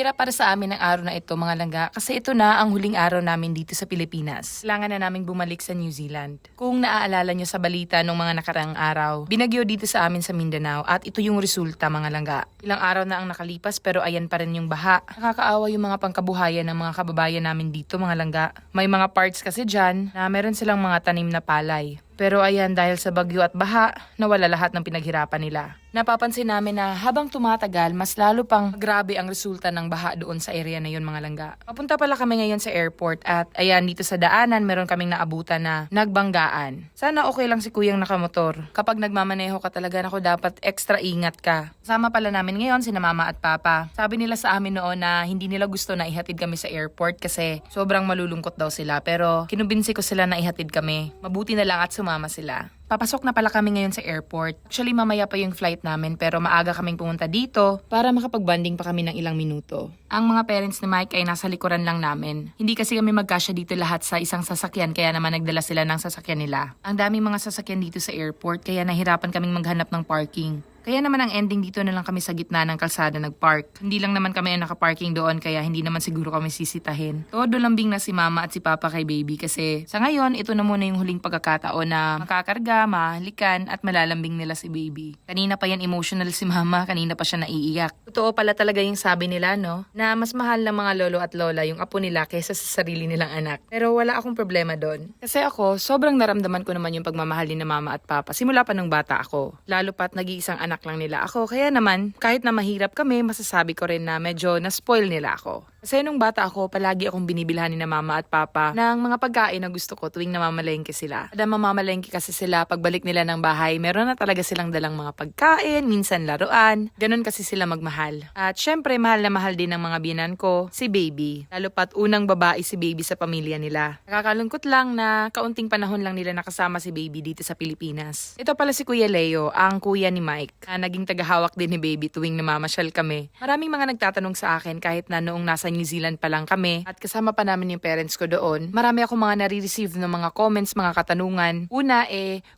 Mahirap para sa amin ang araw na ito, mga langga, kasi ito na ang huling araw namin dito sa Pilipinas. Kailangan na naming bumalik sa New Zealand. Kung naaalala nyo sa balita nung mga nakaraang araw, binagyo dito sa amin sa Mindanao at ito yung resulta, mga langga. Ilang araw na ang nakalipas pero ayan pa rin yung baha. Nakakaawa yung mga pangkabuhayan ng mga kababayan namin dito, mga langga. May mga parts kasi dyan na meron silang mga tanim na palay. Pero ayan, dahil sa bagyo at baha, nawala lahat ng pinaghirapan nila. Napapansin namin na habang tumatagal, mas lalo pang grabe ang resulta ng baha doon sa area na yun, mga langga. Papunta pala kami ngayon sa airport at ayan, dito sa daanan, meron kaming naabutan na nagbanggaan. Sana okay lang si kuyang nakamotor. Kapag nagmamaneho ka talaga, ako dapat extra ingat ka. Kasama pala namin ngayon sina mama at papa. Sabi nila sa amin noon na hindi nila gusto na ihatid kami sa airport kasi sobrang malulungkot daw sila. Pero kinumbinsi ko sila na ihatid kami. Mabuti na lang at sumama sila. Papasok na pala kami ngayon sa airport. Actually, mamaya pa yung flight namin pero maaga kaming pumunta dito para makapag-bonding pa kami ng ilang minuto. Ang mga parents ni Mike ay nasa likuran lang namin. Hindi kasi kami magkasya dito lahat sa isang sasakyan kaya naman nagdala sila ng sasakyan nila. Ang daming mga sasakyan dito sa airport kaya nahirapan kaming maghanap ng parking. Kaya naman ang ending dito na lang kami sa gitna ng kalsada nagpark. Hindi lang naman kami ang nakaparking doon kaya hindi naman siguro kami sisitahin. Todo lambing na si mama at si papa kay baby kasi sa ngayon ito na muna yung huling pagkakataon na makakarga, mahalikan at malalambing nila si baby. Kanina pa yan emotional si mama, kanina pa siya naiiyak. Totoo pala talaga yung sabi nila, no? Na mas mahal ng mga lolo at lola yung apo nila kaysa sa sarili nilang anak. Pero wala akong problema doon. Kasi ako, sobrang naramdaman ko naman yung pagmamahal ni mama at papa simula pa nung bata ako. Lalo pat nag-iisang anak lang nila ako. Kaya naman, kahit na mahirap kami, masasabi ko rin na medyo na-spoil nila ako. Kasi nung bata ako, palagi akong binibilhan ni na mama at papa ng mga pagkain na gusto ko tuwing namamalengke sila. Kada mamamalengke kasi sila, pagbalik nila ng bahay, meron na talaga silang dalang mga pagkain, minsan laruan. Ganon kasi sila magmahal. At syempre, mahal na mahal din ng mga biyanan ko, si baby. Lalo pat unang babae si baby sa pamilya nila. Nakakalungkot lang na kaunting panahon lang nila nakasama si baby dito sa Pilipinas. Ito pala si Kuya Leo, ang kuya ni Mike, na naging tagahawak din ni baby tuwing namamasyal kami. Maraming mga nagtatanong sa akin kahit na noong nasa New Zealand pa lang kami at kasama pa namin yung parents ko doon. Marami akong mga nare-receive ng mga comments, mga katanungan. Una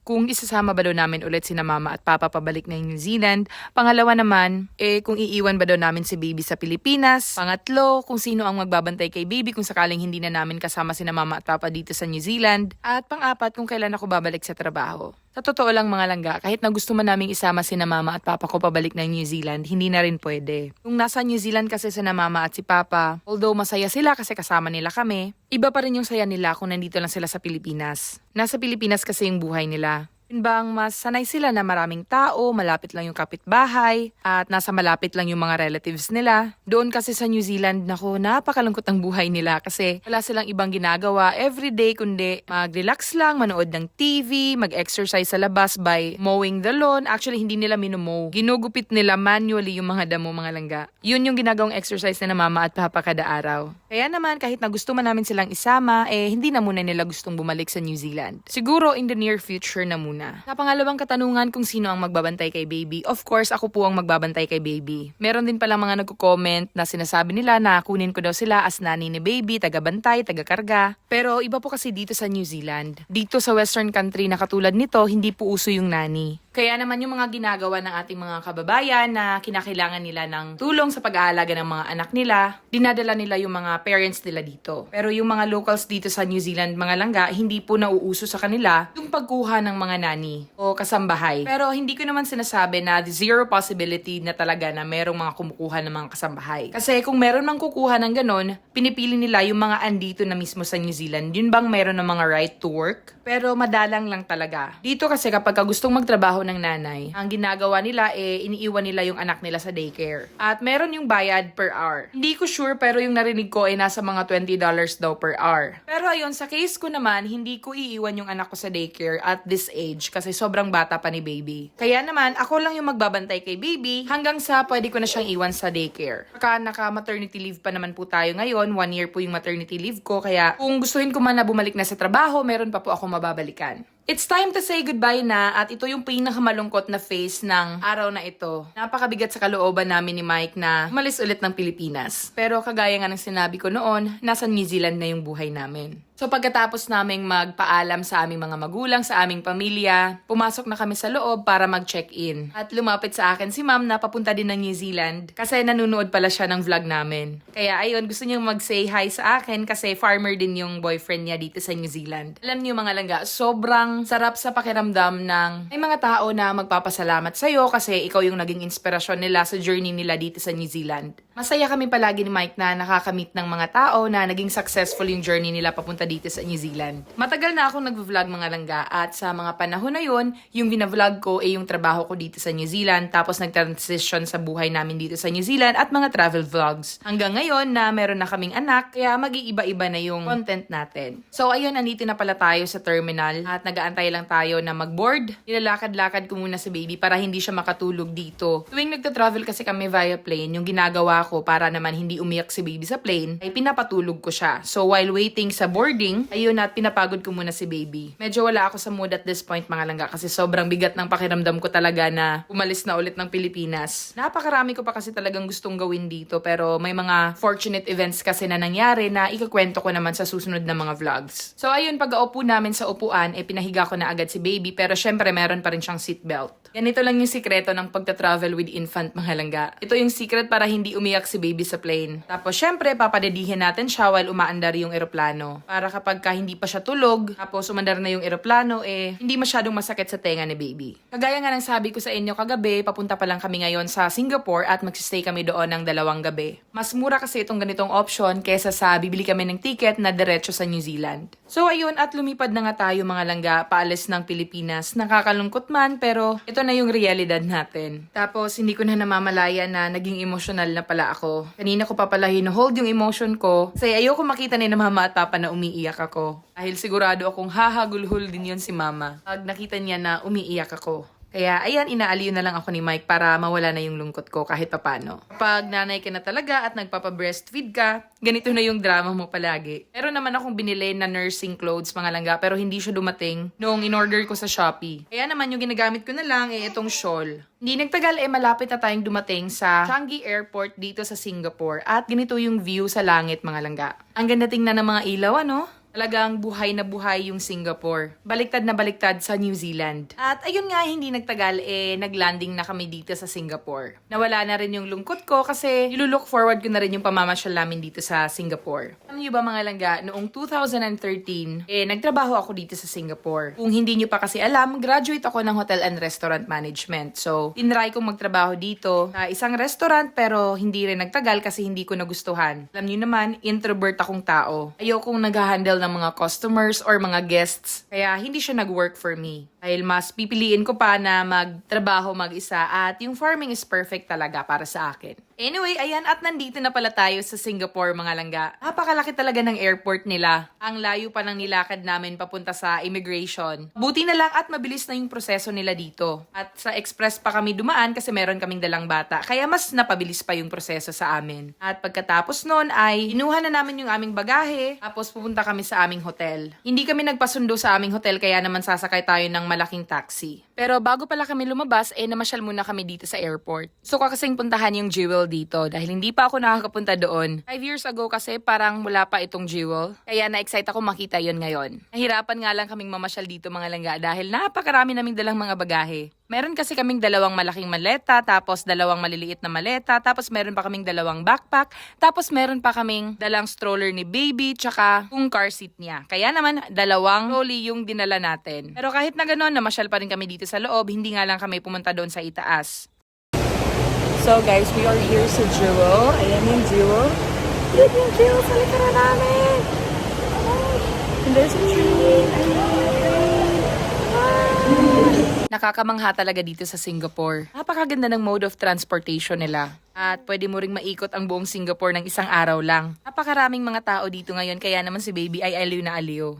kung isasama ba daw namin ulit sina mama at papa pabalik ng New Zealand. Pangalawa naman, kung iiwan ba daw namin si baby sa Pilipinas. Pangatlo, kung sino ang magbabantay kay baby kung sakaling hindi na namin kasama sina mama at papa dito sa New Zealand. At pang-apat, kung kailan ako babalik sa trabaho. Sa totoo lang, mga langga, kahit na gusto man naming isama sina mama at papa ko pabalik ng New Zealand, hindi na rin pwede. Kung nasa New Zealand kasi sina mama at si papa, although masaya sila kasi kasama nila kami, iba pa rin yung saya nila kung nandito lang sila sa Pilipinas. Nasa Pilipinas kasi yung buhay nila. Yun bang mas sanay sila na maraming tao, malapit lang yung kapitbahay, at nasa malapit lang yung mga relatives nila. Doon kasi sa New Zealand, napakalungkot ang buhay nila kasi wala silang ibang ginagawa everyday kundi mag-relax lang, manood ng TV, mag-exercise sa labas by mowing the lawn. Actually, hindi nila minomow. Ginugupit nila manually yung mga damo, mga langga. Yun yung ginagawang exercise na mama at papa kada araw. Kaya naman, kahit na gusto man namin silang isama, hindi na muna nila gustong bumalik sa New Zealand. Siguro in the near future na muna. Sa pangalawang katanungan kung sino ang magbabantay kay baby, of course, ako po ang magbabantay kay baby. Meron din palang mga nagko-comment na sinasabi nila na kunin ko daw sila as nani ni baby, taga-bantay, taga-karga. Pero iba po kasi dito sa New Zealand. Dito sa western country na katulad nito, hindi po uso yung nani. Kaya naman yung mga ginagawa ng ating mga kababayan na kinakailangan nila ng tulong sa pag-aalaga ng mga anak nila, dinadala nila yung mga parents nila dito. Pero yung mga locals dito sa New Zealand, mga langga, hindi po nauuso sa kanila yung pagkuha ng mga nani o kasambahay. Pero hindi ko naman sinasabi na zero possibility na talaga na merong mga kumukuha ng mga kasambahay. Kasi kung meron mang kukuha ng ganon, pinipili nila yung mga andito na mismo sa New Zealand. Yun bang meron ng mga right to work? Pero madalang lang talaga. Dito kasi kapag gustong magtrabaho ng nanay, ang ginagawa nila iniiwan nila yung anak nila sa daycare. At meron yung bayad per hour. Hindi ko sure pero yung narinig ko nasa mga $20 daw per hour. Pero ayun, sa case ko naman, hindi ko iiwan yung anak ko sa daycare at this age kasi sobrang bata pa ni baby. Kaya naman, ako lang yung magbabantay kay baby hanggang sa pwede ko na siyang iwan sa daycare. Naka-maternity leave pa naman po tayo ngayon. 1 year po yung maternity leave ko. Kaya kung gustuhin ko man na bumalik na sa trabaho, meron pa po ako mababalikan. It's time to say goodbye na at ito yung pinakamalungkot na phase ng araw na ito. Napakabigat sa kalooban namin ni Mike na umalis ulit ng Pilipinas. Pero kagaya nga ng sinabi ko noon, nasa New Zealand na yung buhay namin. So pagkatapos naming magpaalam sa aming mga magulang, sa aming pamilya, pumasok na kami sa loob para mag-check-in. At lumapit sa akin si ma'am na papunta din ng New Zealand kasi nanonood pala siya ng vlog namin. Kaya ayun, gusto niyang mag-say hi sa akin kasi farmer din yung boyfriend niya dito sa New Zealand. Alam niyo mga langga, sobrang sarap sa pakiramdam ng may mga tao na magpapasalamat sa'yo kasi ikaw yung naging inspirasyon nila sa journey nila dito sa New Zealand. Masaya kami palagi ni Mike na nakakamit ng mga tao na naging successful yung journey nila papunta dito sa New Zealand. Matagal na akong nag-vlog mga langga at sa mga panahon na yun, yung binavlog ko ay yung trabaho ko dito sa New Zealand tapos nag-transition sa buhay namin dito sa New Zealand at mga travel vlogs. Hanggang ngayon na meron na kaming anak kaya mag-iiba-iba na yung content natin. So ayun, andito na pala tayo sa terminal at nag-aantay lang tayo na mag-board. Nilalakad-lakad ko muna si baby para hindi siya makatulog dito. Tuwing nagta-travel kasi kami via plane, yung ginagawa ko para naman hindi umiyak si baby sa plane ay pinapatulog ko siya. So while waiting sa boarding, ayun at pinapagod ko muna si baby. Medyo wala ako sa mood at this point mga langga kasi sobrang bigat ng pakiramdam ko talaga na umalis na ulit ng Pilipinas. Napakarami ko pa kasi talagang gustong gawin dito pero may mga fortunate events kasi na nangyari na ikakwento ko naman sa susunod na mga vlogs. So ayun, pag-aupo namin sa upuan, pinahiga ko na agad si baby pero syempre meron pa rin siyang seatbelt. Ganito lang yung sikreto ng pagta-travel with infant mga langga. Ito yung secret para hindi umiyak si baby sa plane. Tapos syempre, papadedihin natin siya while umaandar yung eroplano. Para kapag hindi pa siya tulog, tapos umandar na yung eroplano, hindi masyadong masakit sa tenga ni baby. Kagaya nga ng sabi ko sa inyo kagabi, papunta pa lang kami ngayon sa Singapore at magsistay kami doon ng 2 gabi. Mas mura kasi itong ganitong option kesa sa bibili kami ng ticket na diretso sa New Zealand. So ayun, at lumipad na nga tayo mga langga, paalis ng Pilipinas. Nakakalungkot man, pero ito na yung realidad natin. Tapos hindi ko na namamalaya na naging emotional na pala ako. Kanina ko pa pala hinuhold yung emotion ko kasi ayoko makita ni na mama at papa na umiiyak ako. Dahil sigurado akong hahagulhol din yun si mama pag nakita niya na umiiyak ako. Kaya ayan, inaaliw na lang ako ni Mike para mawala na yung lungkot ko kahit papano. Kapag nanay ka na talaga at nagpapa-breastfeed ka, ganito na yung drama mo palagi. Meron naman akong binili na nursing clothes mga langga pero hindi siya dumating noong in-order ko sa Shopee. Kaya naman yung ginagamit ko na lang itong shawl. Hindi nagtagal malapit na tayong dumating sa Changi Airport dito sa Singapore at ganito yung view sa langit mga langga. Ang ganda tingnan ng mga ilaw ano? Talagang buhay na buhay yung Singapore. Baliktad na baliktad sa New Zealand. At ayun nga, hindi nagtagal, naglanding na kami dito sa Singapore. Nawala na rin yung lungkot ko kasi nilulook forward ko na rin yung pamamasyal namin dito sa Singapore. Alam niyo ba mga langga, noong 2013, nagtrabaho ako dito sa Singapore. Kung hindi niyo pa kasi alam, graduate ako ng Hotel and Restaurant Management. So, tinry kong magtrabaho dito sa isang restaurant pero hindi rin nagtagal kasi hindi ko nagustuhan. Alam niyo naman, introvert akong tao. Ayokong nag-handle ng mga customers or mga guests. Kaya hindi siya nag-work for me. Dahil mas pipiliin ko pa na magtrabaho mag-isa at yung farming is perfect talaga para sa akin. Anyway, ayan at nandito na pala tayo sa Singapore mga langga. Napakalaki talaga ng airport nila. Ang layo pa ng nilakad namin papunta sa immigration. Buti na lang at mabilis na yung proseso nila dito. At sa express pa kami dumaan kasi meron kaming dalang bata. Kaya mas napabilis pa yung proseso sa amin. At pagkatapos nun ay inuha na namin yung aming bagahe. Tapos pupunta kami sa aming hotel. Hindi kami nagpasundo sa aming hotel kaya naman sasakay tayo ng malaking taxi. Pero bago pala kami lumabas, namasyal muna kami dito sa airport. So kasing puntahan yung Jewel dito dahil hindi pa ako nakakapunta doon. 5 years ago kasi parang wala pa itong Jewel. Kaya na-excite ako makita yon ngayon. Nahirapan nga lang kaming mamasyal dito mga langga dahil napakarami naming dalang mga bagahe. Meron kasi kaming 2 malaking maleta, tapos 2 maliliit na maleta, tapos meron pa kaming 2 backpack, tapos meron pa kaming dalang stroller ni baby, tsaka yung car seat niya. Kaya naman, 2 trolley yung dinala natin. Pero kahit na gano'n, namasyal pa rin kami dito sa loob, hindi nga lang kami pumunta doon sa itaas. So guys, we are here sa Jewel. Ayan yung Jewel. Yun yung Jewel sa likuran namin. And there's a tree. Nakakamangha talaga dito sa Singapore. Napakaganda ng mode of transportation nila. At pwede mo ring maikot ang buong Singapore ng isang araw lang. Napakaraming mga tao dito ngayon kaya naman si baby ay aliw na aliw.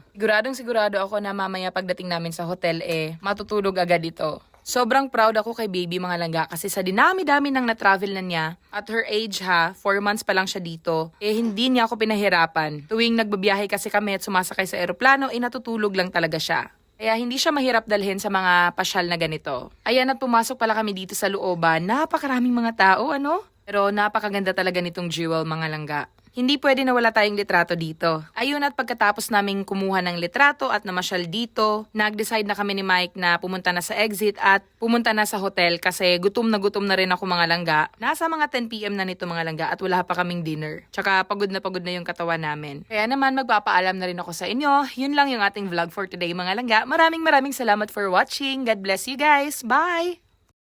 Sigurado ako na mamaya pagdating namin sa hotel matutulog agad ito. Sobrang proud ako kay baby mga langga kasi sa dinami-dami nang na-travel na niya at her age 4 months pa lang siya dito, hindi niya ako pinahirapan. Tuwing nagbabiyahe kasi kami at sumasakay sa eroplano, natutulog lang talaga siya. Kaya hindi siya mahirap dalhin sa mga pasyal na ganito. Ayan at pumasok pala kami dito sa looban. Napakaraming mga tao, ano? Pero napakaganda talaga nitong Jewel mga langga. Hindi pwede na wala tayong litrato dito. Ayun, at pagkatapos naming kumuha ng litrato at namasyal dito, nag-decide na kami ni Mike na pumunta na sa exit at pumunta na sa hotel kasi gutom na rin ako mga langga. Nasa mga 10 PM na nito mga langga at wala pa kaming dinner. Tsaka pagod na yung katawan namin. Kaya naman magpapaalam na rin ako sa inyo. Yun lang yung ating vlog for today mga langga. Maraming salamat for watching. God bless you guys. Bye!